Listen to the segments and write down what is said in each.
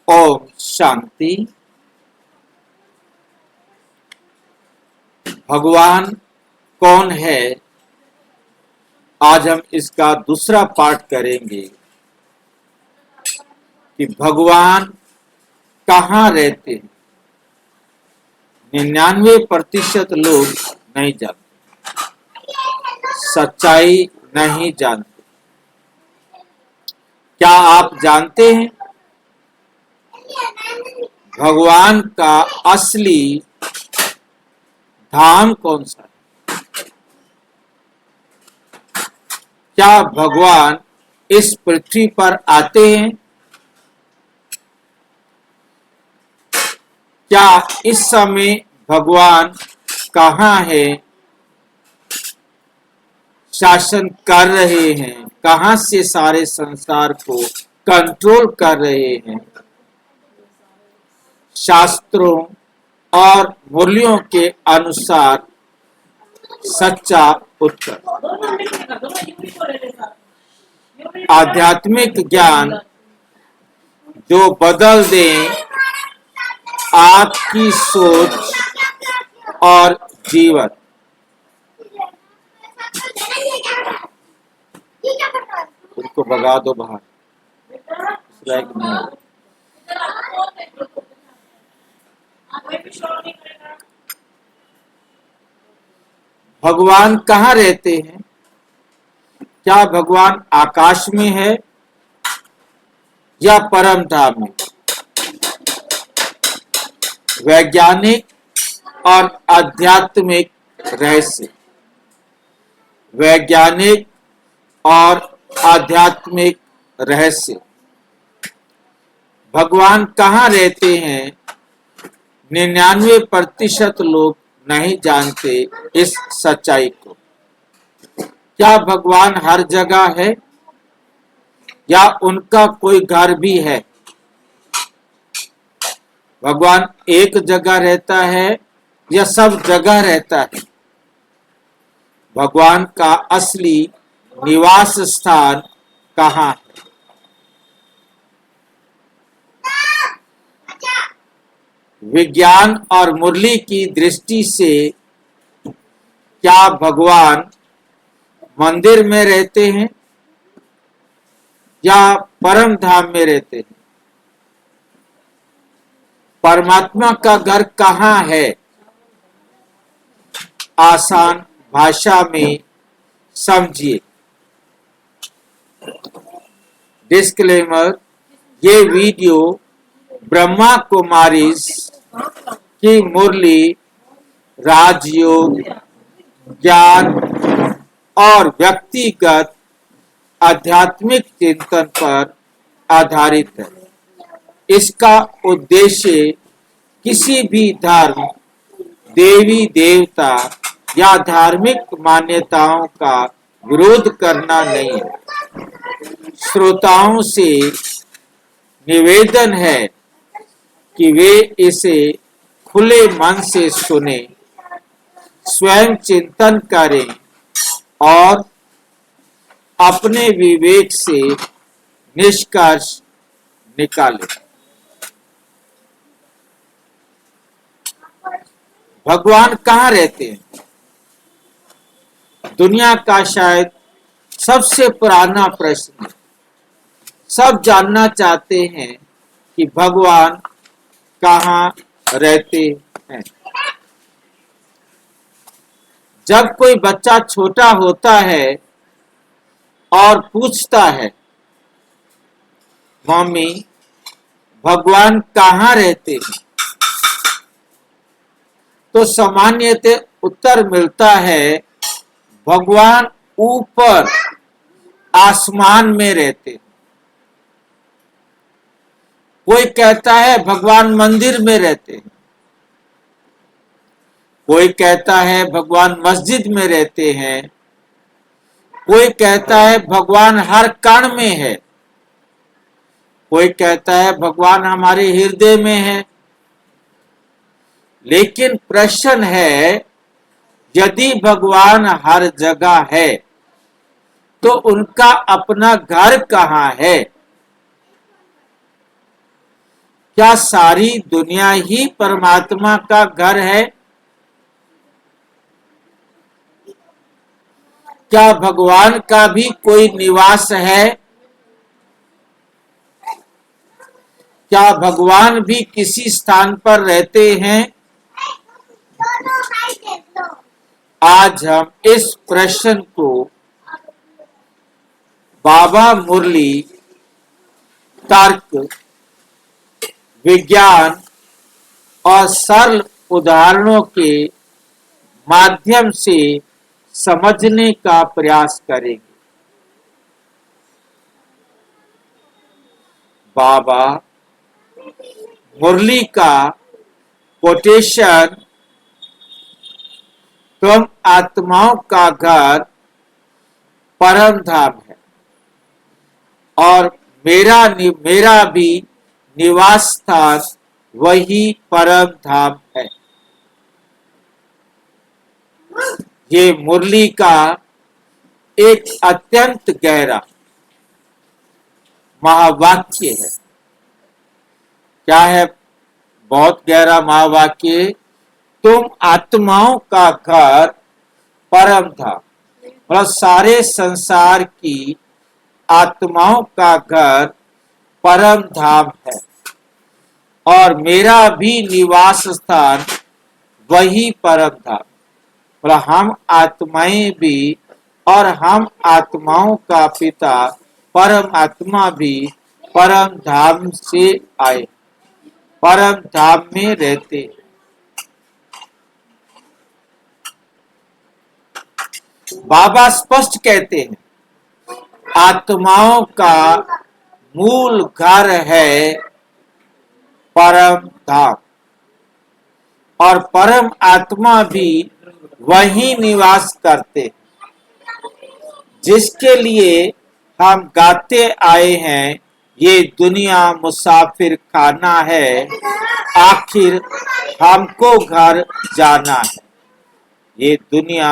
ओम शांति। भगवान कौन है, आज हम इसका दूसरा पाठ करेंगे कि भगवान कहाँ रहते हैं। 99% लोग नहीं जानते, सच्चाई नहीं जानते। क्या आप जानते हैं भगवान का असली धाम कौन सा है? क्या भगवान इस पृथ्वी पर आते हैं? क्या इस समय भगवान कहाँ है, शासन कर रहे हैं, कहाँ से सारे संसार को कंट्रोल कर रहे हैं? शास्त्रों और मूल्यों के अनुसार सच्चा उत्तर। आध्यात्मिक ज्ञान जो बदल दे आपकी सोच और जीवन। उनको भगा दो बाहर। भगवान कहाँ रहते हैं? क्या भगवान आकाश में है या परम धाम में? वैज्ञानिक और आध्यात्मिक रहस्य। वैज्ञानिक और आध्यात्मिक रहस्य। भगवान कहाँ रहते हैं? 99% लोग नहीं जानते इस सच्चाई को। क्या भगवान हर जगह है या उनका कोई घर भी है? भगवान एक जगह रहता है या सब जगह रहता है? भगवान का असली निवास स्थान कहाँ है? विज्ञान और मुरली की दृष्टि से क्या भगवान मंदिर में रहते हैं या परम धाम में रहते हैं? परमात्मा का घर कहाँ है? आसान भाषा में समझिए। डिस्क्लेमर, ये वीडियो ब्रह्मा कुमारीज की मुरली, राजयोग, ज्ञान और व्यक्तिगत आध्यात्मिक चिंतन पर आधारित है। इसका उद्देश्य किसी भी धर्म, देवी देवता या धार्मिक मान्यताओं का विरोध करना नहीं है। श्रोताओं से निवेदन है कि वे इसे खुले मन से सुने, स्वयं चिंतन करें और अपने विवेक से निष्कर्ष निकालें। भगवान कहाँ रहते हैं? दुनिया का शायद सबसे पुराना प्रश्न है। सब जानना चाहते हैं कि भगवान कहाँ रहते हैं। जब कोई बच्चा छोटा होता है और पूछता है, मम्मी भगवान कहाँ रहते हैं, तो सामान्यतः उत्तर मिलता है, भगवान ऊपर आसमान में रहते हैं। कोई कहता है भगवान मंदिर में रहते हैं। कोई कहता है भगवान मस्जिद में रहते हैं। कोई कहता है भगवान हर कण में है। कोई कहता है भगवान हमारे हृदय में है। लेकिन प्रश्न है, यदि भगवान हर जगह है तो उनका अपना घर कहाँ है? क्या सारी दुनिया ही परमात्मा का घर है? क्या भगवान का भी कोई निवास है? क्या भगवान भी किसी स्थान पर रहते हैं? आज हम इस प्रश्न को बाबा मुरली तर्क, विज्ञान और सरल उदाहरणों के माध्यम से समझने का प्रयास करेंगे। बाबा मुरली का कोटेशन, तुम आत्माओं का घर परम धाम है और मेरा भी निवास स्थान वही परम धाम है। ये मुरली का एक अत्यंत गहरा महावाक्य है। क्या है बहुत गहरा महावाक्य? तुम आत्माओं का घर परम धाम, मतलब सारे संसार की आत्माओं का घर परम धाम है और मेरा भी निवास स्थान वही परम धाम। मतलब हम आत्माएं भी और हम आत्माओं का पिता परम आत्मा भी परम धाम से आए, परम धाम में रहते हैं। बाबा स्पष्ट कहते हैं, आत्माओं का मूल घर है परम धाम और परम आत्मा भी वही निवास करते हैं। जिसके लिए हम गाते आए हैं, ये दुनिया मुसाफिर खाना है, आखिर हमको घर जाना है। ये दुनिया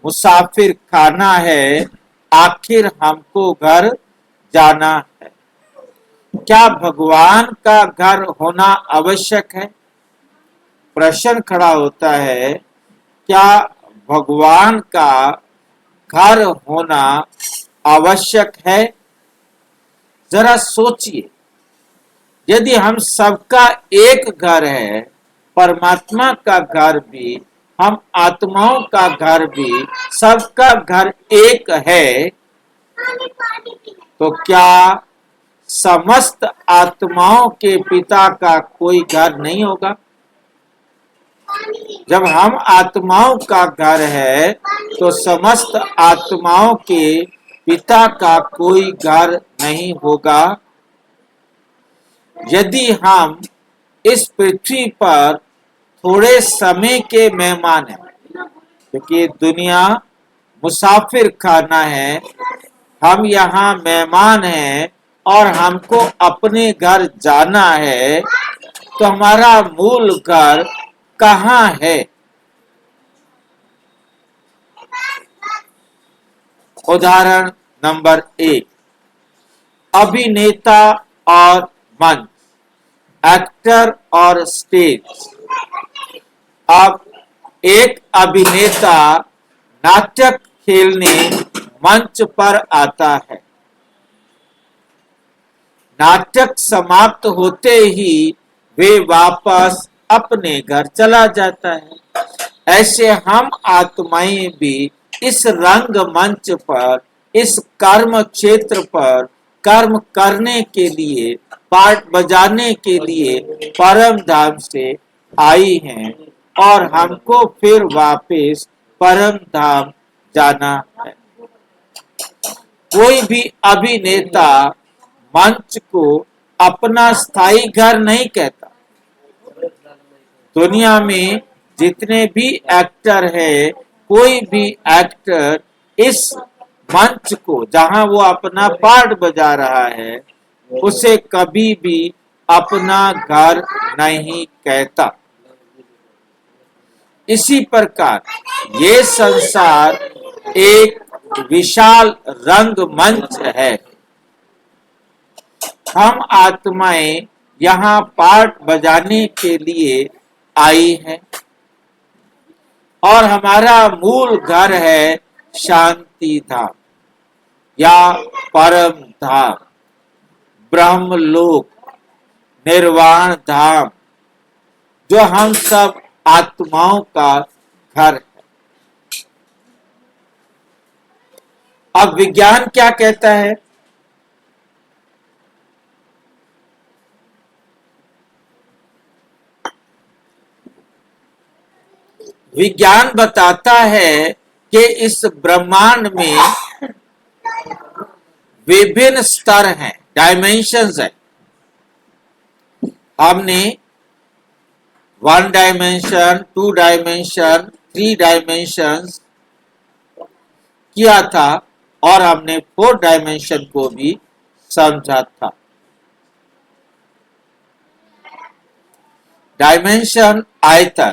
मुसाफिर खाना है, आखिर हमको घर जाना है। क्या भगवान का घर होना आवश्यक है? प्रश्न खड़ा होता है, क्या भगवान का घर होना आवश्यक है? जरा सोचिए, यदि हम सबका एक घर है, परमात्मा का घर भी, हम आत्माओं का घर भी, सबका घर एक है, तो क्या समस्त आत्माओं के पिता का कोई घर नहीं होगा? जब हम आत्माओं का घर है, तो समस्त आत्माओं के पिता का कोई घर नहीं होगा। यदि हम इस पृथ्वी पर थोड़े समय के मेहमान हैं, क्योंकि दुनिया मुसाफिर खाना है, हम यहाँ मेहमान हैं और हमको अपने घर जाना है, तो हमारा मूल घर कहाँ है? उदाहरण नंबर 1, अभिनेता और मंच, एक्टर और स्टेज। अब एक अभिनेता नाटक खेलने मंच पर आता है। नाटक समाप्त होते ही वे वापस अपने घर चला जाता है। ऐसे हम आत्माएं भी इस रंग मंच पर, इस कर्म क्षेत्र पर कर्म करने के लिए, पार्ट बजाने के लिए परम धाम से आई हैं और हमको फिर वापस परम धाम जाना है। कोई भी अभिनेता मंच को अपना स्थायी घर नहीं कहता। दुनिया में जितने भी एक्टर है, कोई भी एक्टर इस मंच को, जहां वो अपना पार्ट बजा रहा है, उसे कभी भी अपना घर नहीं कहता। इसी प्रकार ये संसार एक विशाल रंग मंच है। हम आत्माएं यहाँ पाठ बजाने के लिए आई है और हमारा मूल घर है शांति धाम या परम धाम, ब्रह्मलोक, निर्वाण धाम, जो हम सब आत्माओं का घर है। अब विज्ञान क्या कहता है? विज्ञान बताता है कि इस ब्रह्मांड में विभिन्न स्तर हैं, डायमेंशंस हैं। हमने 1 डायमेंशन, 2 डायमेंशन, 3 डायमेंशंस किया था और हमने 4 डायमेंशन को भी समझा था। डायमेंशन आयतन,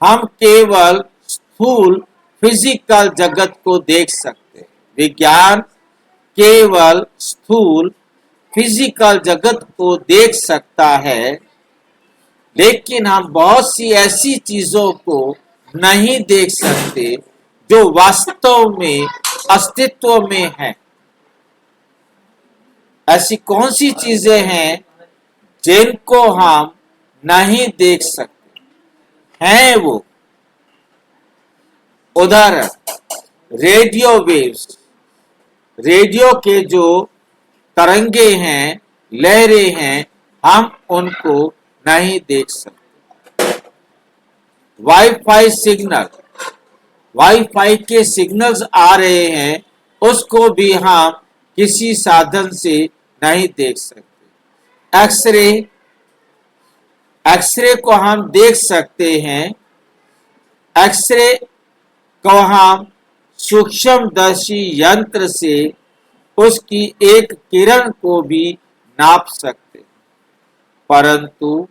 हम केवल स्थूल फिजिकल जगत को देख सकते हैं। विज्ञान केवल स्थूल फिजिकल जगत को देख सकता है, लेकिन हम बहुत सी ऐसी चीजों को नहीं देख सकते जो वास्तव में अस्तित्व में है। ऐसी कौन सी चीजें हैं जिनको हम नहीं देख सकते? हैं वो, उदाहरण, रेडियो वेव्स, रेडियो के जो तरंगे हैं, लहरें हैं, हम उनको नहीं देख सकते। वाईफाई सिग्नल, वाईफाई के सिग्नल्स आ रहे हैं, उसको भी हम किसी साधन से नहीं देख सकते। एक्सरे, एक्सरे को हम देख सकते हैं। एक्सरे को हम सूक्ष्मदर्शी यंत्र से उसकी एक किरण को भी नाप सकते, परंतु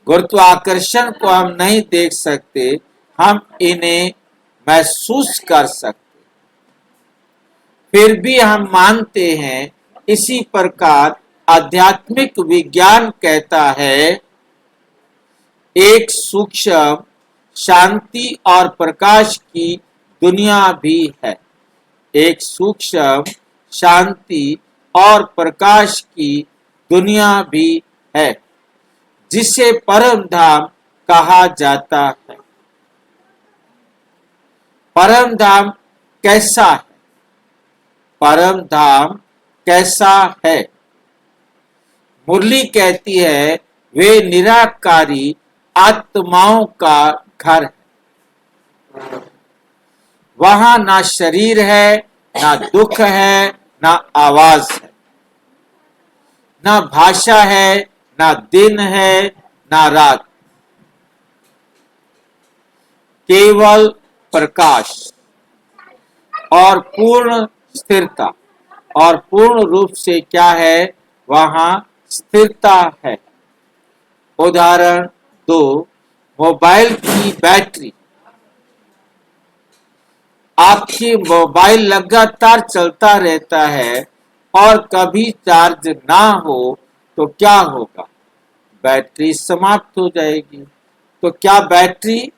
गुरुत्वाकर्षण को हम नहीं देख सकते, हम इन्हें महसूस कर सकते। फिर भी हम मानते हैं। इसी प्रकार आध्यात्मिक विज्ञान कहता है एक सूक्ष्म शांति और प्रकाश की दुनिया भी है। एक सूक्ष्म शांति और प्रकाश की दुनिया भी है, जिसे परम धाम कहा जाता है। परम धाम कैसा है? परम धाम कैसा है? मुरली कहती है वे निराकारी आत्माओं का घर है। वहां ना शरीर है, ना दुख है, ना आवाज है, ना भाषा है, ना दिन है, ना रात, केवल प्रकाश और पूर्ण स्थिरता। और पूर्ण रूप से क्या है? वहां स्थिरता है। उदाहरण 2, मोबाइल की बैटरी। आपकी मोबाइल लगातार चलता रहता है और कभी चार्ज ना हो तो क्या होगा? बैटरी समाप्त हो जाएगी। तो क्या बैटरी?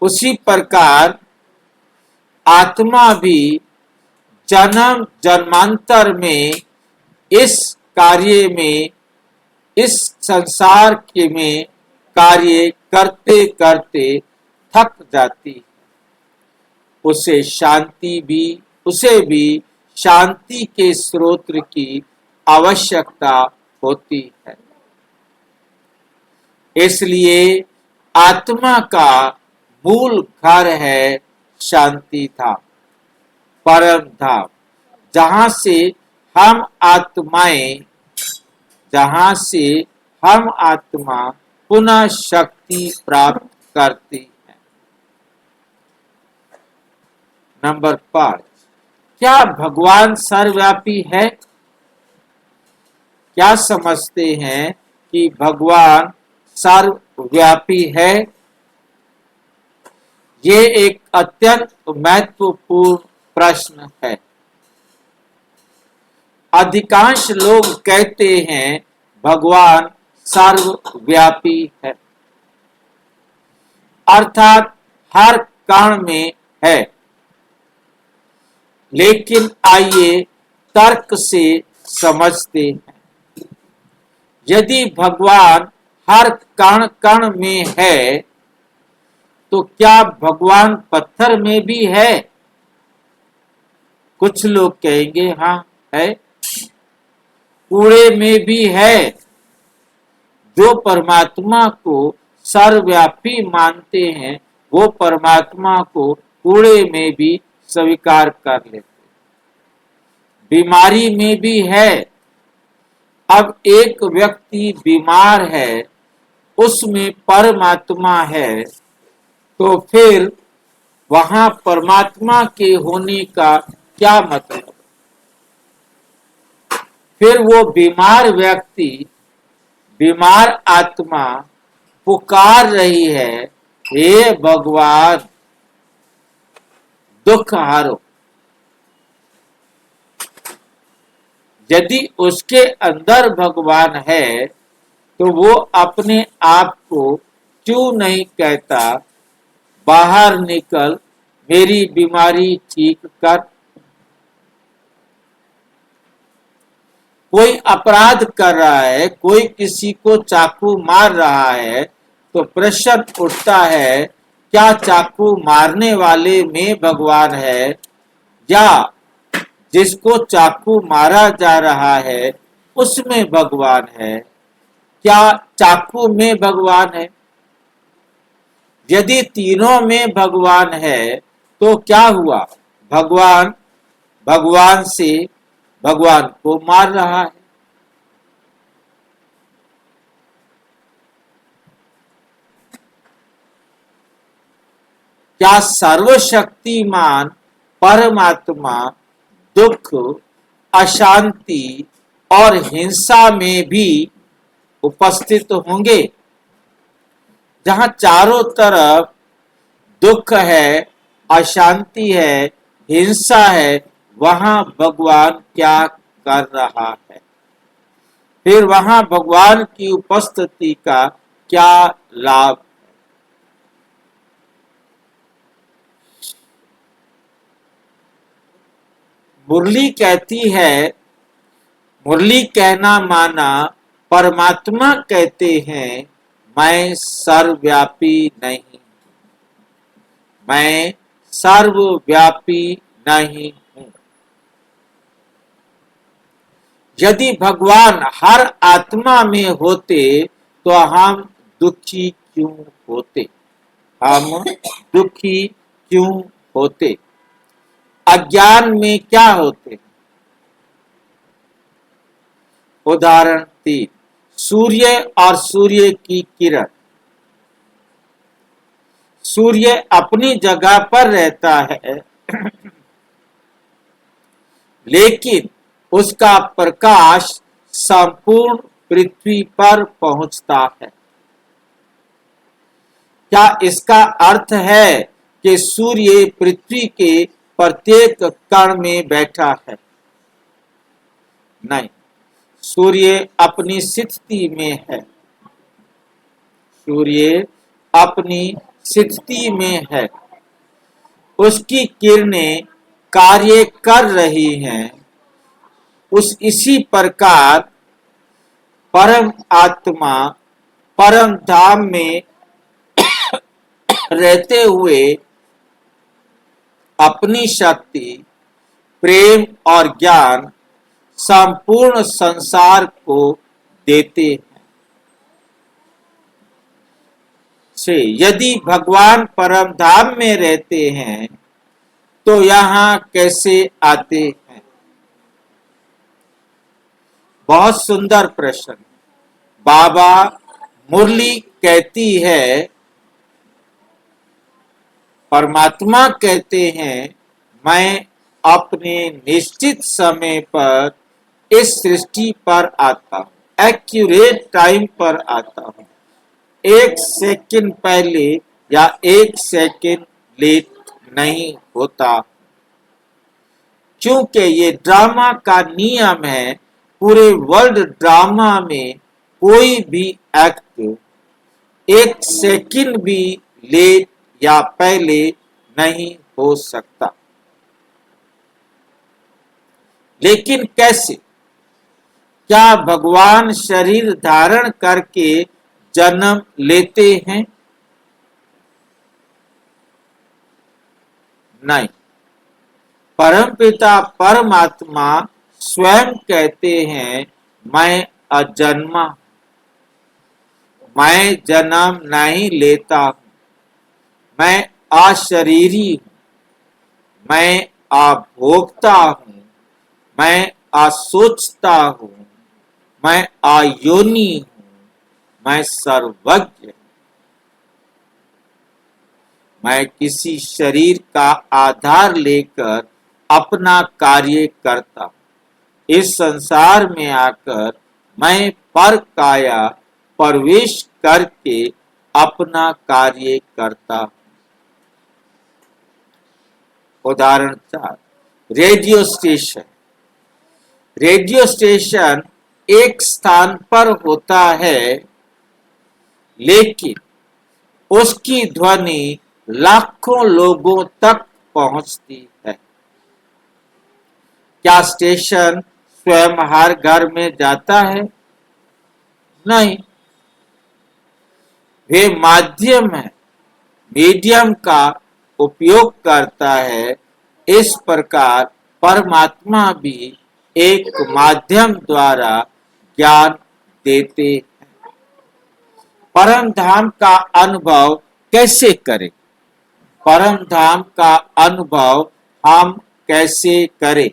उसी प्रकार आत्मा भी जन्म जन्मांतर में इस कार्य में, इस संसार के में कार्य करते करते थक जाती है। उसे भी शांति के स्रोत की आवश्यकता होती है। इसलिए आत्मा का मूल घर है शांति धाम, परम धाम, जहां से हम आत्मा पुनः शक्ति प्राप्त करती है। नंबर 5, क्या भगवान सर्वव्यापी है? क्या समझते हैं कि भगवान सर्वव्यापी है? ये एक अत्यंत महत्वपूर्ण प्रश्न है। अधिकांश लोग कहते हैं भगवान सर्वव्यापी है, अर्थात हर कण में है। लेकिन आइए तर्क से समझते हैं। यदि भगवान हर कण कण में है, तो क्या भगवान पत्थर में भी है? कुछ लोग कहेंगे हाँ है। कूड़े में भी है। जो परमात्मा को सर्वव्यापी मानते हैं, वो परमात्मा को कूड़े में भी स्वीकार कर लेते। बीमारी में भी है। अब एक व्यक्ति बीमार है, उसमें परमात्मा है, तो फिर वहां परमात्मा के होने का क्या मतलब? फिर वो बीमार व्यक्ति, बीमार आत्मा पुकार रही है, हे भगवान दुख हारो। यदि उसके अंदर भगवान है, तो वो अपने आप को क्यों नहीं कहता, बाहर निकल मेरी बीमारी ठीक कर। कोई अपराध कर रहा है, कोई किसी को चाकू मार रहा है, तो प्रश्न उठता है, क्या चाकू मारने वाले में भगवान है, या जिसको चाकू मारा जा रहा है उसमें भगवान है? क्या चाकू में भगवान है? यदि तीनों में भगवान है, तो क्या हुआ? भगवान भगवान से भगवान को मार रहा है। क्या सर्वशक्तिमान परमात्मा दुख, अशांति और हिंसा में भी उपस्थित होंगे? जहां चारों तरफ दुख है, अशांति है, हिंसा है, वहां भगवान क्या कर रहा है? फिर वहां भगवान की उपस्थिति का क्या लाभ? मुरली कहती है, मुरली कहना माना परमात्मा कहते हैं, मैं सर्वव्यापी नहीं, मैं सर्वव्यापी नहीं हूं। यदि भगवान हर आत्मा में होते, तो हम दुखी क्यों होते? हम दुखी क्यों होते? अज्ञान में क्या होते? उदाहरण 3, सूर्य और सूर्य की किरण। सूर्य अपनी जगह पर रहता है, लेकिन उसका प्रकाश संपूर्ण पृथ्वी पर पहुंचता है। क्या इसका अर्थ है कि सूर्य पृथ्वी के प्रत्येक कण में बैठा है? नहीं, सूर्य अपनी स्थिति में है। सूर्य अपनी स्थिति में है। उसकी किरणें कार्य कर रही हैं। इसी प्रकार परम आत्मा परम धाम में रहते हुए अपनी शक्ति, प्रेम और ज्ञान संपूर्ण संसार को देते हैं। यदि भगवान परम धाम में रहते हैं, तो यहाँ कैसे आते हैं? बहुत सुंदर प्रश्न। बाबा मुरली कहती है, परमात्मा कहते हैं, मैं अपने निश्चित समय पर इस सृष्टि पर आता हूं, एक्यूरेट टाइम पर आता हूं, 1 सेकंड पहले या 1 सेकंड लेट नहीं होता। क्योंकि ये ड्रामा का नियम है। पूरे वर्ल्ड ड्रामा में कोई भी एक्ट एक सेकंड भी लेट या पहले नहीं हो सकता। लेकिन कैसे? क्या भगवान शरीर धारण करके जन्म लेते हैं? नहीं। परमपिता परमात्मा स्वयं कहते हैं, मैं अजन्मा, मैं जन्म नहीं लेता हूं, मैं अशरीरी हूं, मैं अभोक्ता हूं, मैं असोचता हूं, मैं अयोनि हूं, मैं सर्वज्ञ, मैं किसी शरीर का आधार लेकर अपना कार्य करता हूं। इस संसार में आकर मैं पर काया प्रवेश करके अपना कार्य करता हूं। उदाहरण 4, रेडियो स्टेशन। रेडियो स्टेशन एक स्थान पर होता है, लेकिन उसकी ध्वनि लाखों लोगों तक पहुंचती है। क्या स्टेशन स्वयं हर घर में जाता है? नहीं। वे माध्यम है, मीडियम का उपयोग करता है। इस प्रकार परमात्मा भी एक माध्यम द्वारा ज्ञान देते हैं। परम धाम का अनुभव कैसे करें? परम धाम का अनुभव हम कैसे करें?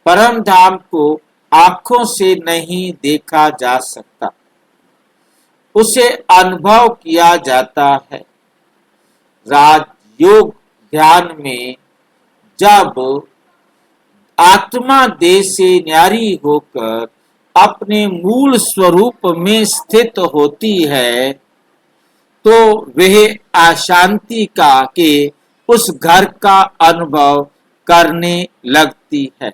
परम धाम को आंखों से नहीं देखा जा सकता, उसे अनुभव किया जाता है। राजयोग ध्यान में जब आत्मा देह से न्यारी होकर अपने मूल स्वरूप में स्थित होती है, तो वह अशांति का के उस घर का अनुभव करने लगती है।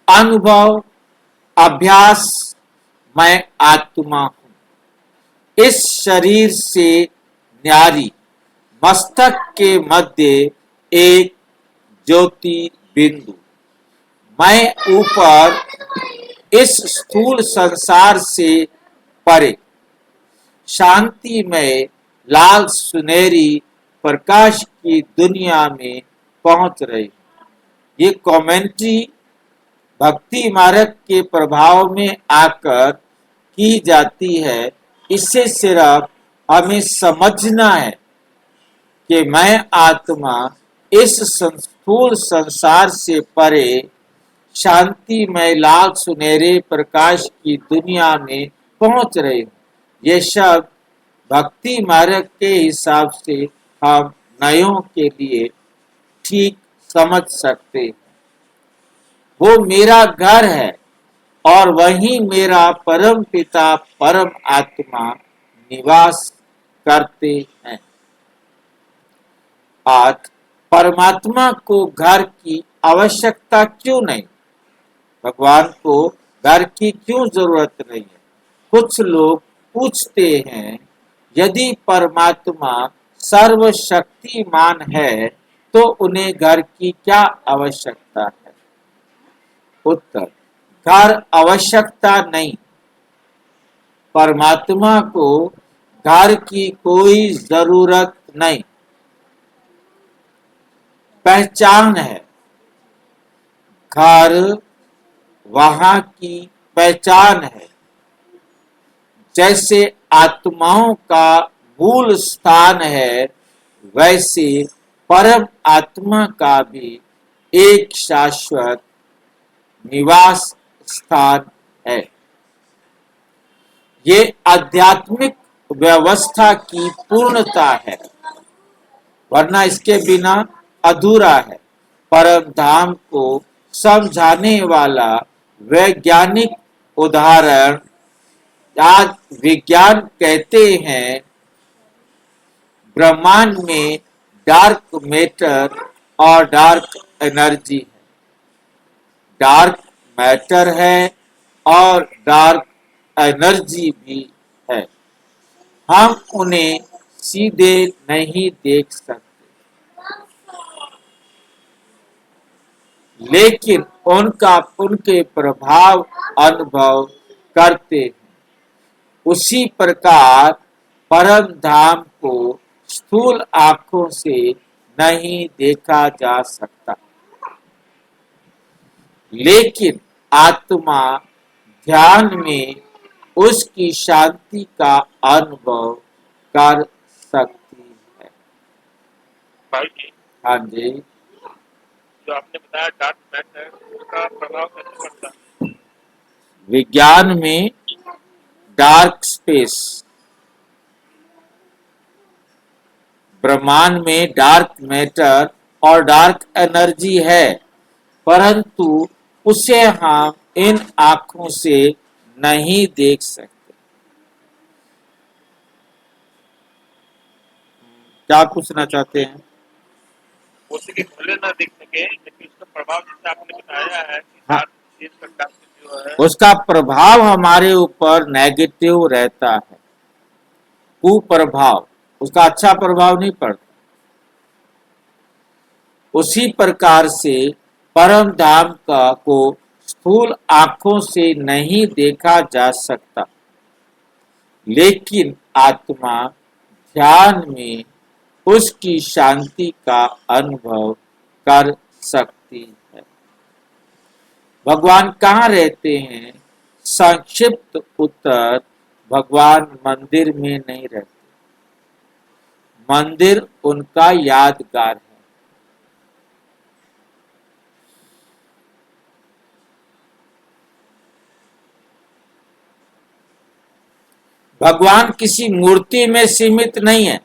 अनुभव, अभ्यास, मैं आत्मा हूं। इस शरीर से न्यारी मस्तक के मध्य एक ज्योति बिंदु, मैं ऊपर इस स्थूल संसार से परे शांति में लाल सुनहरी प्रकाश की दुनिया में पहुंच रही। ये कमेंट्री भक्ति मार्ग के प्रभाव में आकर की जाती है। इससे सिर्फ हमें समझना है कि मैं आत्मा इस स्थूल संसार से परे शांति में लाल सुनहरे प्रकाश की दुनिया में पहुंच रहे हूं। ये शब्द भक्ति मार्ग के हिसाब से हम नयों के लिए ठीक समझ सकते हैं। वो मेरा घर है और वहीं मेरा परम पिता परम आत्मा निवास करते हैं। आज परमात्मा को घर की आवश्यकता क्यों नहीं? भगवान को घर की क्यों जरूरत नहीं है? कुछ लोग पूछते हैं, यदि परमात्मा सर्वशक्तिमान है तो उन्हें घर की क्या आवश्यकता है? उत्तर, घर आवश्यकता नहीं। परमात्मा को घर की कोई जरूरत नहीं। पहचान है, घर वहां की पहचान है। जैसे आत्माओं का मूल स्थान है, वैसे परम आत्मा का भी एक शाश्वत निवास स्थान है। ये आध्यात्मिक व्यवस्था की पूर्णता है, वरना इसके बिना अधूरा है। परम धाम को समझाने वाला वैज्ञानिक उदाहरण, आज विज्ञान कहते हैं ब्रह्मांड में डार्क मैटर और डार्क एनर्जी है, डार्क मैटर है और डार्क एनर्जी भी है। हम उन्हें सीधे नहीं देख सकते, लेकिन उनके प्रभाव अनुभव करते हैं। उसी प्रकार परम धाम को स्थूल आंखों से नहीं देखा जा सकता, लेकिन आत्मा ध्यान में उसकी शांति का अनुभव कर सकती है। भाई जी, हाँ जी। जो आपने बताया डार्क मैटर, उसका प्रभाव कैसे पड़ता है? विज्ञान में डार्क स्पेस, ब्रह्मांड में डार्क मैटर और डार्क एनर्जी है, परंतु उसे हम इन आंखों से नहीं देख सकते। क्या पूछना चाहते हैं? उसे कि भले ना दिख सके, लेकिन उसका प्रभाव जैसे आपने बताया है कि हाँ, डार्क चीज का डार्क जो है उसका प्रभाव हमारे ऊपर नेगेटिव रहता है, कुप्रभाव, उसका अच्छा प्रभाव नहीं पड़ता। उसी प्रकार से परम धाम का को स्थूल आंखों से नहीं देखा जा सकता, लेकिन आत्मा ध्यान में उसकी शांति का अनुभव कर सकती है। भगवान कहाँ रहते हैं? संक्षिप्त उत्तर, भगवान मंदिर में नहीं रहते, मंदिर उनका यादगार है। भगवान किसी मूर्ति में सीमित नहीं है,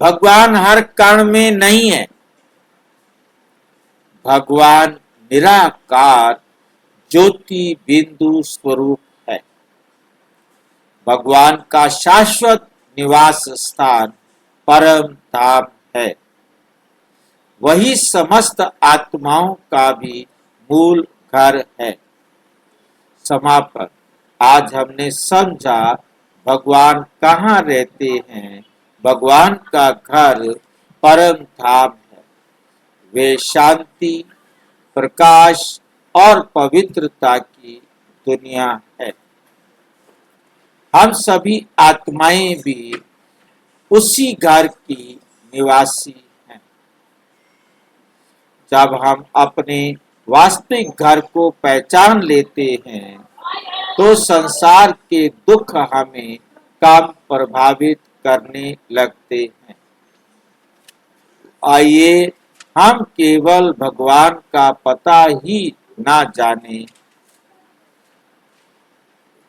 भगवान हर कण में नहीं है, भगवान निराकार ज्योति बिंदु स्वरूप है। भगवान का शाश्वत निवास स्थान परम धाम है। वही समस्त आत्माओं का भी मूल घर है। समापन। आज हमने समझा भगवान कहाँ रहते हैं। भगवान का घर परम धाम है। वे शांति, प्रकाश और पवित्रता की दुनिया है। हम सभी आत्माएं भी उसी घर की निवासी हैं। जब हम अपने वास्तविक घर को पहचान लेते हैं, तो संसार के दुख हमें कम प्रभावित करने लगते हैं। आइए हम केवल भगवान का पता ही ना जाने,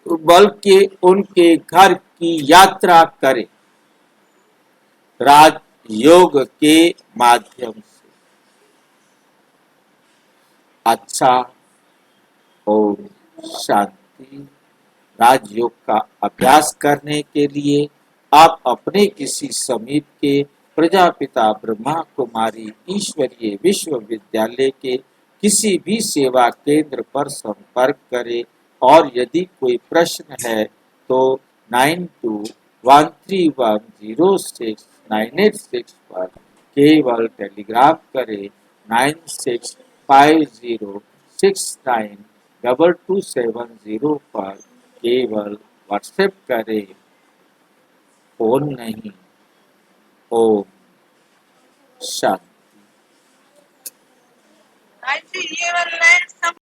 बल्कि उनके घर की यात्रा करें, राजयोग के माध्यम से। अच्छा, ओम शांति। राजयोग का अभ्यास करने के लिए आप अपने किसी समीप के प्रजापिता ब्रह्मा कुमारी ईश्वरीय विश्वविद्यालय के किसी भी सेवा केंद्र पर संपर्क करें, और यदि कोई प्रश्न है तो 9213106986 पर केवल टेलीग्राफ करें। 9650692270 पर केवल व्हाट्सएप करें, फोन नहीं। Om Shanti. I see you and